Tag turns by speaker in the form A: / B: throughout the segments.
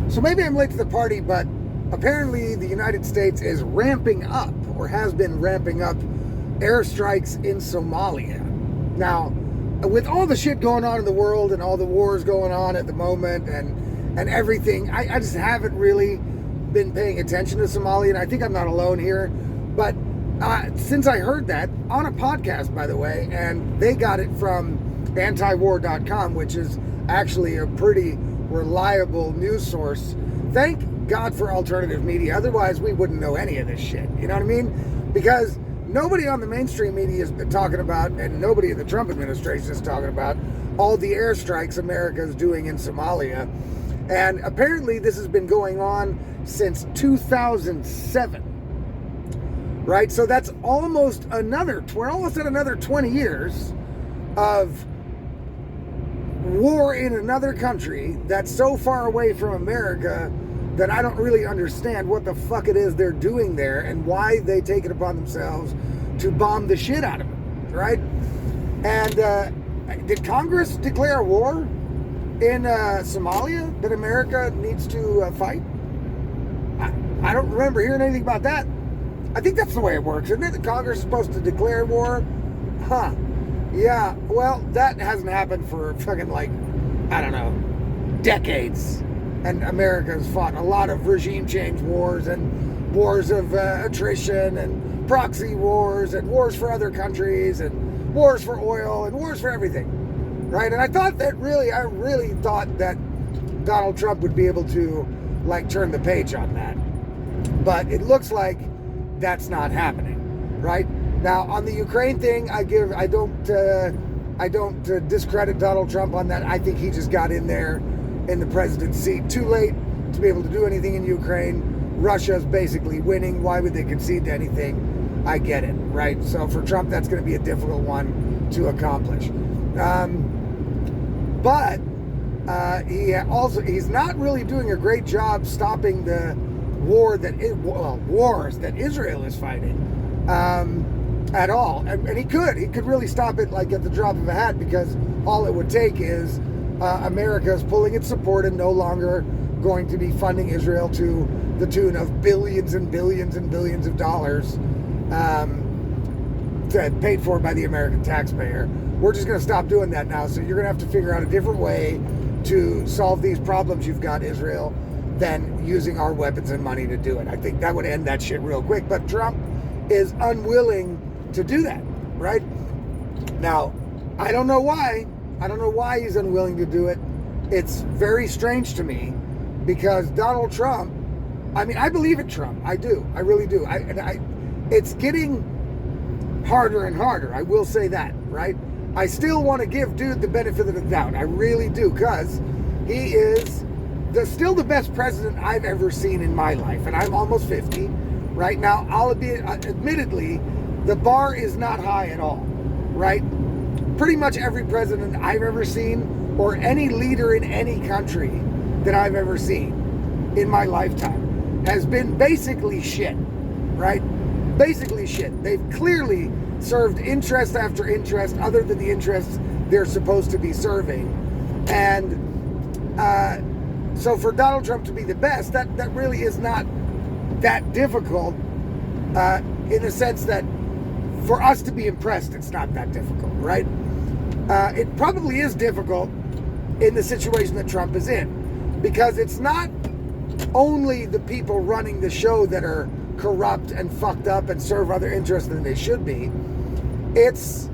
A: So maybe I'm late to the party, but apparently the United States is ramping up, or has been ramping up, airstrikes in Somalia. Now, with all the shit going on in the world and all the wars going on at the moment and everything, I just haven't really been paying attention to Somalia, and I think I'm not alone here. But since I heard that on a podcast, by the way, and they got it from antiwar.com, which is actually a pretty reliable news source. Thank God for alternative media. Otherwise, we wouldn't know any of this shit. You know what I mean? Because nobody on the mainstream media has been talking about, and nobody in the Trump administration is talking about, all the airstrikes America is doing in Somalia. And apparently this has been going on since 2007. Right? So that's almost another, we're almost at another 20 years of war in another country that's so far away from America that I don't really understand what the fuck it is they're doing there and why they take it upon themselves to bomb the shit out of it, right? And did Congress declare a war in Somalia that America needs to fight? I don't remember hearing anything about that. I think that's the way it works, isn't it? The Congress is supposed to declare war? Huh. Yeah, well, that hasn't happened for fucking, like, I don't know, decades. And America's fought a lot of regime change wars and wars of attrition and proxy wars and wars for other countries and wars for oil and wars for everything, right? And I really thought that Donald Trump would be able to, like, turn the page on that. But it looks like that's not happening, right? Now, on the Ukraine thing, I don't discredit Donald Trump on that. I think he just got in there in the president's seat too late to be able to do anything in Ukraine. Russia's basically winning. Why would they concede to anything? I get it, right? So for Trump, that's going to be a difficult one to accomplish. But he's not really doing a great job stopping the wars that Israel is fighting. At all. And he could really stop it, like, at the drop of a hat, because all it would take is America's pulling its support and no longer going to be funding Israel to the tune of billions and billions and billions of dollars paid for by the American taxpayer. We're just going to stop doing that now. So you're going to have to figure out a different way to solve these problems you've got, Israel, than using our weapons and money to do it. I think that would end that shit real quick. But Trump is unwilling to do that, right? Now, I don't know why. I don't know why he's unwilling to do it. It's very strange to me, because Donald Trump, I mean, I believe in Trump. I do. I really do. It's getting harder and harder. I will say that, right? I still want to give dude the benefit of the doubt. I really do, because he is still the best president I've ever seen in my life, and I'm almost 50. Right now, I'll admit, admittedly, the bar is not high at all, right? Pretty much every president I've ever seen, or any leader in any country that I've ever seen in my lifetime, has been basically shit, right? Basically shit. They've clearly served interest after interest other than the interests they're supposed to be serving. And so for Donald Trump to be the best, that really is not that difficult, in the sense that for us to be impressed, it's not that difficult, right? It probably is difficult in the situation that Trump is in, because it's not only the people running the show that are corrupt and fucked up and serve other interests than they should be. It's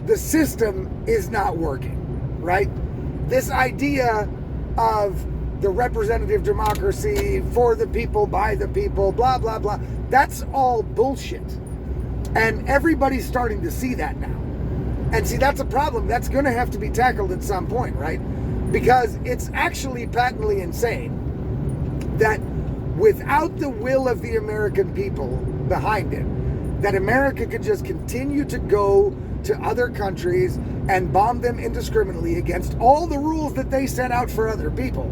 A: the system is not working, right? This idea of the representative democracy, for the people, by the people, blah, blah, blah. That's all bullshit. And everybody's starting to see that now. And see, that's a problem. That's going to have to be tackled at some point, right? Because it's actually patently insane that without the will of the American people behind it, that America could just continue to go to other countries and bomb them indiscriminately against all the rules that they set out for other people.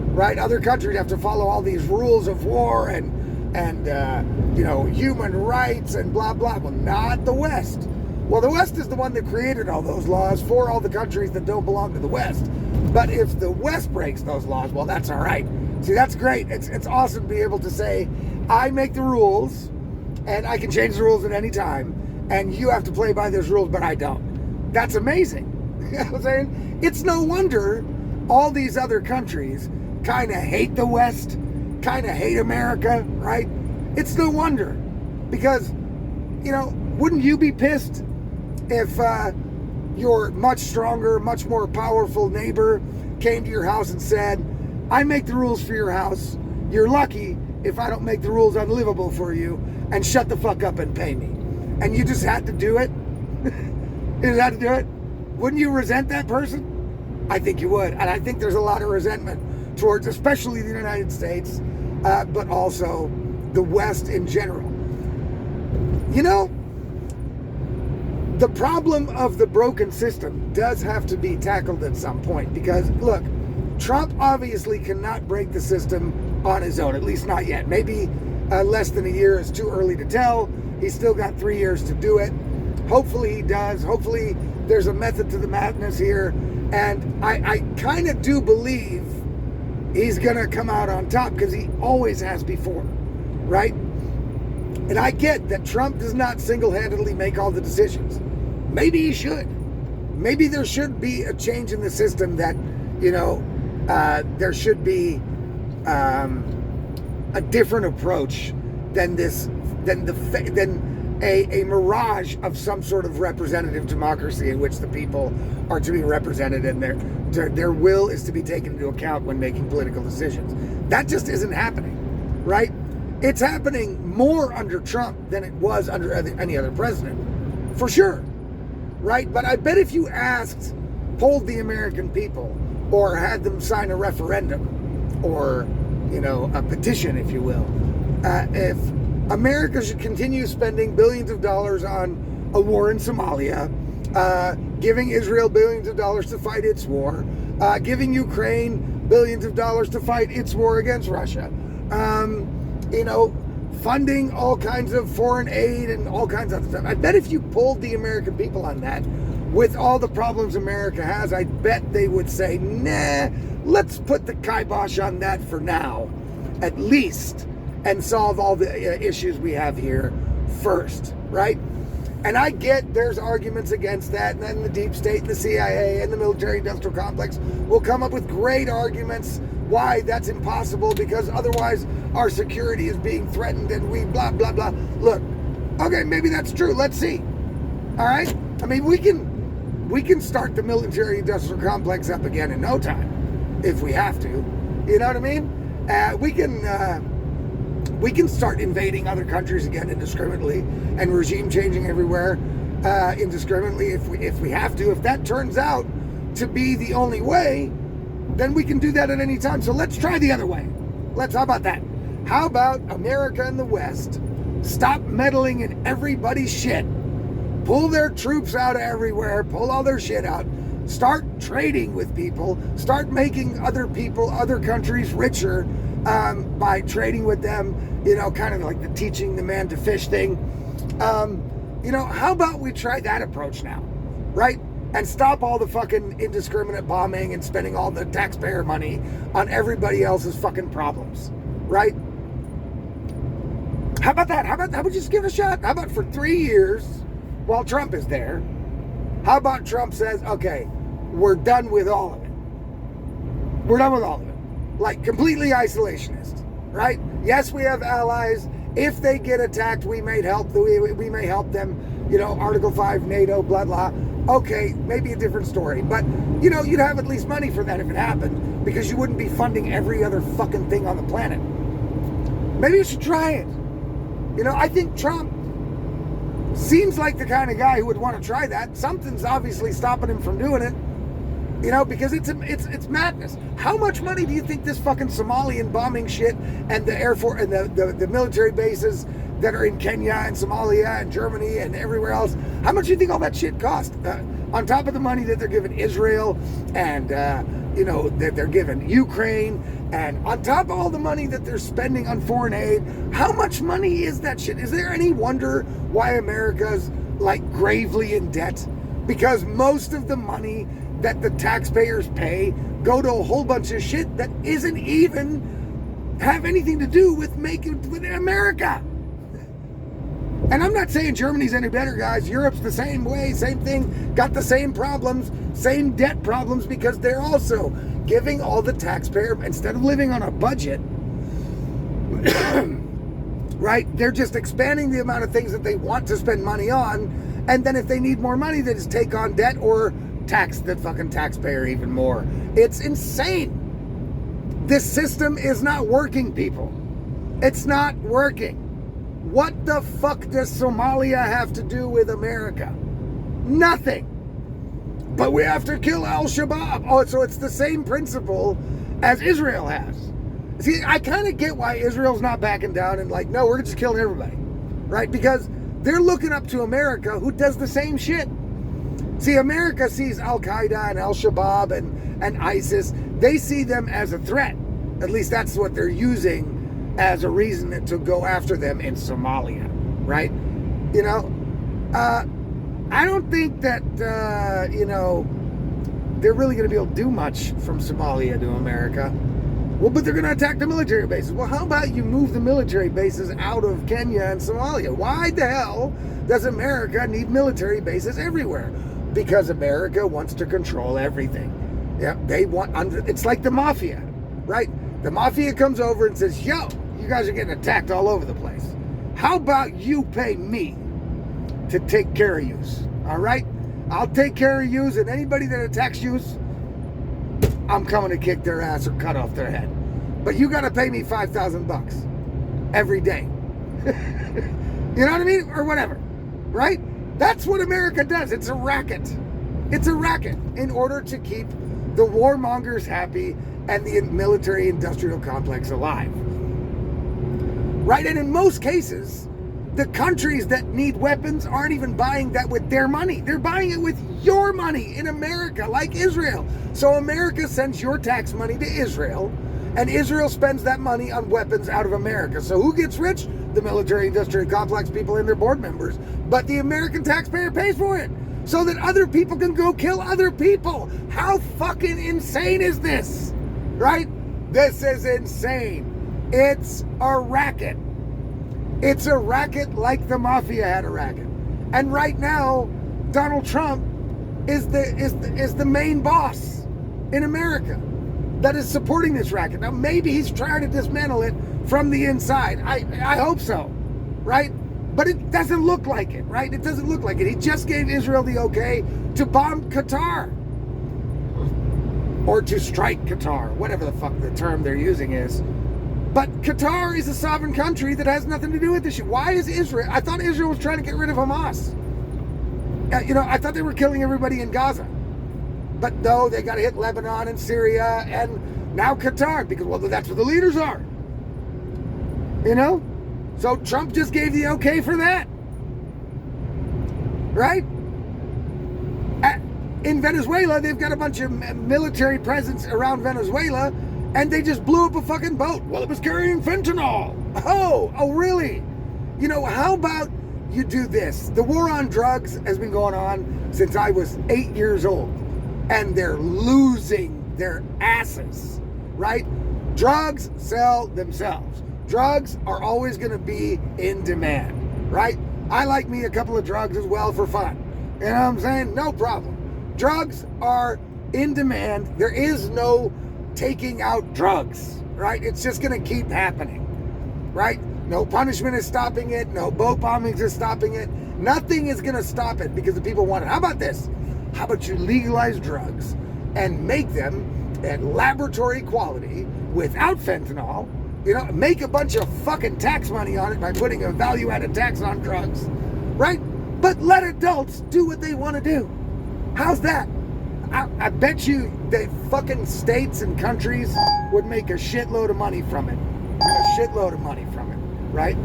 A: Right? Other countries have to follow all these rules of war and human rights and blah, blah. Well, not the West. Well, the West is the one that created all those laws for all the countries that don't belong to the West. But if the West breaks those laws, well, that's all right. See, that's great. It's awesome to be able to say, I make the rules, and I can change the rules at any time, and you have to play by those rules, but I don't. That's amazing. You know what I'm saying? It's no wonder all these other countries kind of hate the West, kind of hate America, right? It's no wonder. Because, you know, wouldn't you be pissed if your much stronger, much more powerful neighbor came to your house and said, I make the rules for your house. You're lucky if I don't make the rules unlivable for you, and shut the fuck up and pay me. And you just had to do it? You just had to do it? Wouldn't you resent that person? I think you would. And I think there's a lot of resentment towards especially the United States, but also the West in general. You know, the problem of the broken system does have to be tackled at some point, because, look, Trump obviously cannot break the system on his own, at least not yet. Maybe less than a year is too early to tell. He's still got 3 years to do it. Hopefully he does. Hopefully there's a method to the madness here. And I kind of do believe he's going to come out on top, because he always has before, right? And I get that Trump does not single-handedly make all the decisions. Maybe he should. Maybe there should be a change in the system that, you know, there should be a different approach than a mirage of some sort of representative democracy in which the people are to be represented and their will is to be taken into account when making political decisions. That just isn't happening, right? It's happening more under Trump than it was under any other president, for sure, right? But I bet if you polled the American people, or had them sign a referendum, or, you know, a petition, if you will, if America should continue spending billions of dollars on a war in Somalia, giving Israel billions of dollars to fight its war, giving Ukraine billions of dollars to fight its war against Russia, you know, funding all kinds of foreign aid and all kinds of stuff. I bet if you polled the American people on that, with all the problems America has, I bet they would say, nah, let's put the kibosh on that for now, at least, and solve all the issues we have here first, right? And I get there's arguments against that, and then the deep state and the CIA and the military-industrial complex will come up with great arguments why that's impossible, because otherwise our security is being threatened and we blah, blah, blah. Look, okay, maybe that's true. Let's see. All right? I mean, we can start the military-industrial complex up again in no time if we have to. You know what I mean? We can start invading other countries again indiscriminately and regime changing everywhere indiscriminately if we have to. If that turns out to be the only way, then we can do that at any time. So let's try the other way. How about that? How about America and the West stop meddling in everybody's shit? Pull their troops out of everywhere, pull all their shit out, start trading with people, start making other countries richer by trading with them, you know, kind of like the teaching the man to fish thing. You know, how about we try that approach now, right? And stop all the fucking indiscriminate bombing and spending all the taxpayer money on everybody else's fucking problems, right? How about that? How about we just give it a shot? How about for 3 years, while Trump is there, how about Trump says, okay, we're done with all of it. We're done with all of it. Like, completely isolationist, right? Yes, we have allies. If they get attacked, we may help them, you know, Article 5, NATO, blah, blah. Okay, maybe a different story. But, you know, you'd have at least money for that if it happened, because you wouldn't be funding every other fucking thing on the planet. Maybe you should try it. You know, I think Trump seems like the kind of guy who would want to try that. Something's obviously stopping him from doing it. You know, because it's madness. How much money do you think this fucking Somalian bombing shit and the Air Force and the military bases that are in Kenya and Somalia and Germany and everywhere else, how much do you think all that shit cost? On top of the money that they're giving Israel and, you know, that they're giving Ukraine, and on top of all the money that they're spending on foreign aid, how much money is that shit? Is there any wonder why America's, like, gravely in debt? Because most of the money that the taxpayers pay go to a whole bunch of shit that isn't even have anything to do with America. And I'm not saying Germany's any better, guys. Europe's the same way, same thing, got the same problems, same debt problems, because they're also giving all the taxpayer, instead of living on a budget, right, they're just expanding the amount of things that they want to spend money on, and then if they need more money, they just take on debt or tax the fucking taxpayer even more. It's insane. This system is not working, people. It's not working. What the fuck does Somalia have to do with America? Nothing. But we have to kill Al-Shabaab. Oh, so it's the same principle as Israel has. See, I kind of get why Israel's not backing down and like, no, we're just killing everybody, right? Because they're looking up to America, who does the same shit. See, America sees Al-Qaeda and Al-Shabaab and ISIS. They see them as a threat. At least that's what they're using as a reason to go after them in Somalia, right? You know, I don't think that, you know, they're really going to be able to do much from Somalia to America. Well, but they're going to attack the military bases. Well, how about you move the military bases out of Kenya and Somalia? Why the hell does America need military bases everywhere? Because America wants to control everything. Yeah, they want, it's like the mafia, right? The mafia comes over and says, yo, you guys are getting attacked all over the place. How about you pay me to take care of yous? All right? I'll take care of yous, and anybody that attacks yous, I'm coming to kick their ass or cut off their head. But you got to pay me $5,000 every day. You know what I mean? Or whatever. Right? That's what America does. It's a racket. It's a racket in order to keep the warmongers happy and the military-industrial complex alive. Right? And in most cases, the countries that need weapons aren't even buying that with their money. They're buying it with your money in America, like Israel. So America sends your tax money to Israel, and Israel spends that money on weapons out of America. So who gets rich? The military-industrial complex people and their board members. But the American taxpayer pays for it so that other people can go kill other people. How fucking insane is this? Right? This is insane. It's a racket. It's a racket like the mafia had a racket. And right now, Donald Trump is the main boss in America that is supporting this racket. Now, maybe he's trying to dismantle it from the inside. I hope so, right? But it doesn't look like it, right? It doesn't look like it. He just gave Israel the okay to bomb Qatar. Or to strike Qatar, whatever the fuck the term they're using is. But Qatar is a sovereign country that has nothing to do with this shit. Why is Israel? I thought Israel was trying to get rid of Hamas. You know, I thought they were killing everybody in Gaza. But no, they got to hit Lebanon and Syria and now Qatar, because, well, that's where the leaders are. You know? So Trump just gave the okay for that. Right? In Venezuela, they've got a bunch of military presence around Venezuela, and they just blew up a fucking boat. Well, it was carrying fentanyl. Oh, really? You know, how about you do this? The war on drugs has been going on since I was 8 years old, and they're losing their asses, right? Drugs sell themselves. Drugs are always going to be in demand, right? I like me a couple of drugs as well for fun. You know what I'm saying? No problem. Drugs are in demand. There is no taking out drugs, right? It's just going to keep happening, right? No punishment is stopping it. No boat bombings is stopping it. Nothing is going to stop it because the people want it. How about this? How about you legalize drugs and make them at laboratory quality without fentanyl? You know, make a bunch of fucking tax money on it by putting a value-added tax on drugs, right? But let adults do what they want to do. How's that? I bet you the fucking states and countries would make a shitload of money from it. A shitload of money from it, right?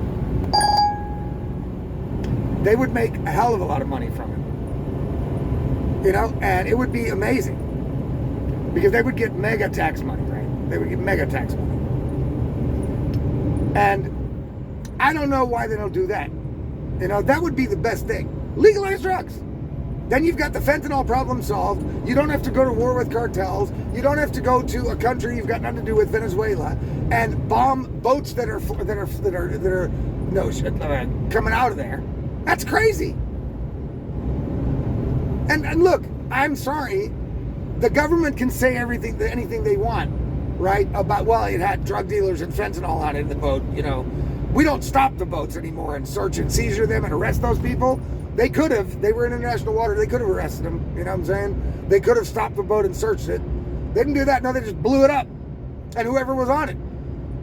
A: They would make a hell of a lot of money from it. You know, and it would be amazing. Because they would get mega tax money, right? They would get mega tax money. And I don't know why they don't do that. You know, that would be the best thing. Legalize drugs. Then you've got the fentanyl problem solved. You don't have to go to war with cartels. You don't have to go to a country you've got nothing to do with, Venezuela, and bomb boats that are coming out of there. That's crazy. And look, I'm sorry, the government can say anything they want, right? About, well, it had drug dealers and fentanyl on it in the boat. We don't stop the boats anymore and search and seizure them and arrest those people. They could have. They were in international water. They could have arrested them. You know what I'm saying? They could have stopped the boat and searched it. They didn't do that. No, they just blew it up. And whoever was on it.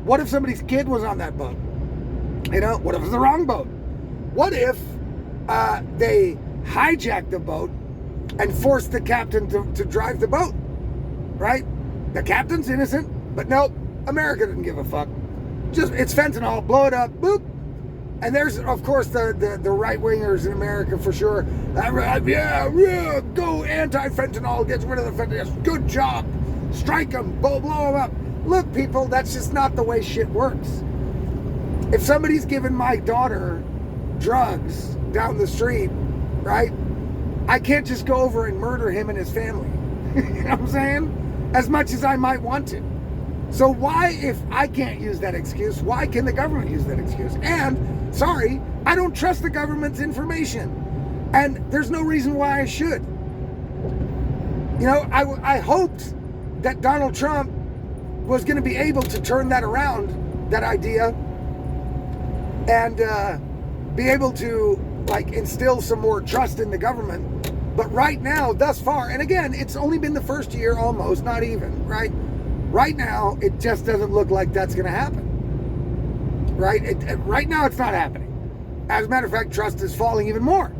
A: What if somebody's kid was on that boat? What if it was the wrong boat? What if they hijacked the boat and forced the captain to drive the boat? Right? The captain's innocent, but nope, America didn't give a fuck. Just, it's fentanyl, blow it up, boop. And there's, of course, the right-wingers in America for sure. Yeah, go anti-fentanyl, get rid of the fentanyl. Good job. Strike them, blow them up. Look, people, that's just not the way shit works. If somebody's giving my daughter drugs down the street, right, I can't just go over and murder him and his family. You know what I'm saying? As much as I might want to. So why, if I can't use that excuse, why can the government use that excuse? And, sorry, I don't trust the government's information. And there's no reason why I should. I hoped that Donald Trump was going to be able to turn that around, that idea, and be able to, instill some more trust in the government. But right now, thus far, and again, it's only been the first year almost, not even, right? Right now, it just doesn't look like that's going to happen. Right? Right now, it's not happening. As a matter of fact, trust is falling even more.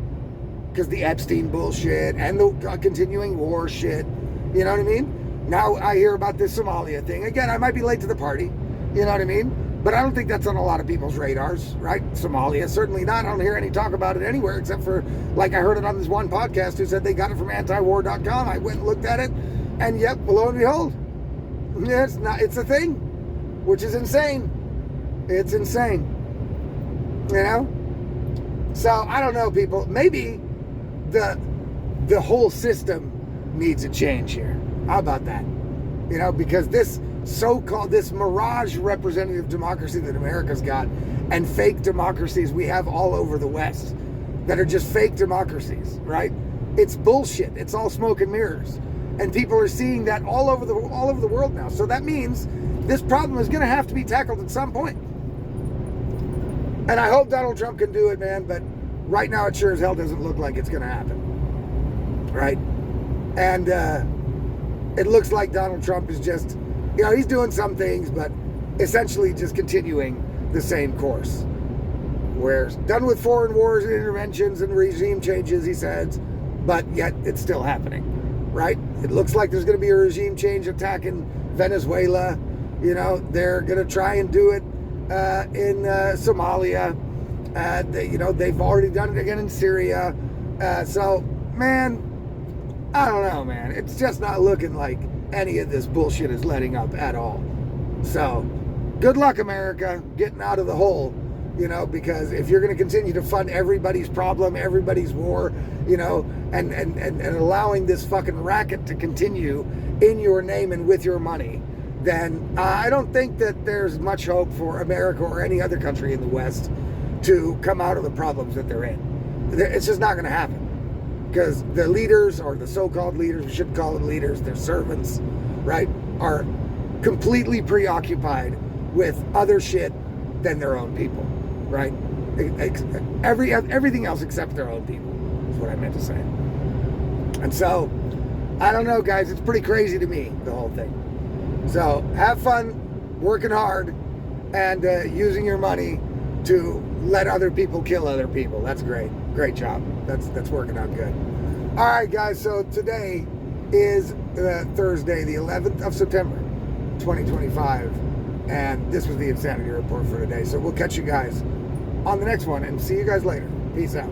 A: Because the Epstein bullshit and the continuing war shit. You know what I mean? Now I hear about this Somalia thing. Again, I might be late to the party. You know what I mean? But I don't think that's on a lot of people's radars, right? Somalia, certainly not. I don't hear any talk about it anywhere except for, I heard it on this one podcast who said they got it from antiwar.com. I went and looked at it. And yep, lo and behold. It's a thing, which is insane. It's insane. So I don't know, people. Maybe the whole system needs a change here. How about that? Because this this mirage representative democracy that America's got, and fake democracies we have all over the West that are just fake democracies, right? It's bullshit. It's all smoke and mirrors. And people are seeing that all over the world now. So that means this problem is going to have to be tackled at some point. And I hope Donald Trump can do it, man. But right now, it sure as hell doesn't look like it's going to happen. Right? And it looks like Donald Trump is just, he's doing some things, but essentially just continuing the same course. We're done with foreign wars and interventions and regime changes, he says, but yet it's still happening. Right? It looks like there's going to be a regime change attack in Venezuela. They're going to try and do it in Somalia. They've already done it again in Syria. So, man, I don't know, man. It's just not looking like any of this bullshit is letting up at all. So, good luck, America, getting out of the hole. Because if you're going to continue to fund everybody's problem, everybody's war, and allowing this fucking racket to continue in your name and with your money, then I don't think that there's much hope for America or any other country in the West to come out of the problems that they're in. It's just not going to happen. Because the leaders, or the so-called leaders, we shouldn't call them leaders, they're servants, right, are completely preoccupied with other shit than their own people. Right? Everything else except their own people is what I meant to say. And so, I don't know, guys. It's pretty crazy to me, the whole thing. So, have fun working hard and using your money to let other people kill other people. That's great. Great job. That's working out good. All right, guys. So, today is Thursday, the 11th of September, 2025. And this was the Insanity Report for today. So, we'll catch you guys on the next one, and see you guys later. Peace out.